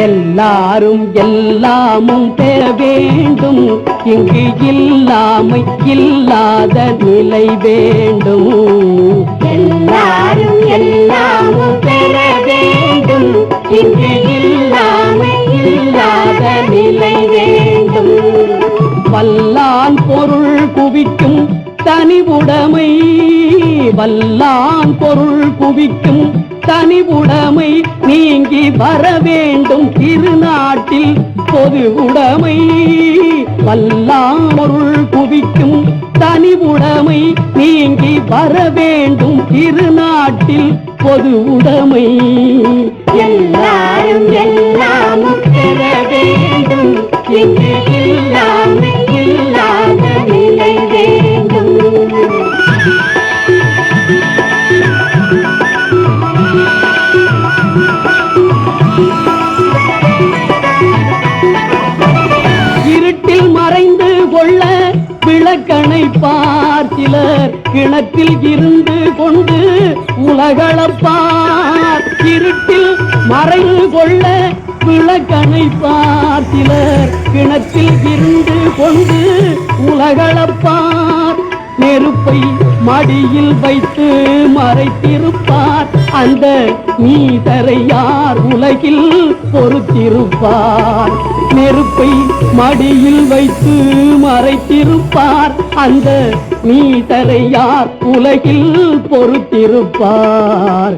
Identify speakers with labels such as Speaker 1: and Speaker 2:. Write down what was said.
Speaker 1: எல்லாரும் எல்லாமும் பெற வேண்டும், இங்கு இல்லாமை இல்லாத நிலை வேண்டும்.
Speaker 2: எல்லாரும் எல்லாமும் பெற வேண்டும், இங்கு இல்லாமை இல்லாத நிலை வேண்டும்.
Speaker 1: வல்லான் பொருள் குவிக்கும் தனிவுடைமை, வல்லான் பொருள் குவிக்கும் தனிவுடைமை நீங்கி வர வேண்டும் திருநாட்டில் பொது உடைமை. வல்லான் பொருள் குவிக்கும் தனிவுடைமை நீங்கி வர வேண்டும் திருநாட்டில் பொது உடைமை.
Speaker 2: எல்லாரும் எல்லாமும் பெற வேண்டும், இங்கு இல்லாமை இல்லாத நிலை வேண்டும்.
Speaker 1: இருட்டில் மறைந்து கொள்ள விளக்கணை பார், சிலர் கிணற்றில் இருந்து கொண்டு உலகளப்பார். இருட்டில் மறைந்து கொள்ள விளக்கணை பார், சிலர் கிணற்றில் இருந்து கொண்டு உலகளப்பார். நெருப்பை மடியில் வைத்து மறைத்திருப்பார், அந்த நீதரை யார் உலகில் பொறுத்திருப்பார். நெருப்பை மடியில் வைத்து மறைத்திருப்பார், அந்த நீதரை யார் உலகில் பொறுத்திருப்பார்.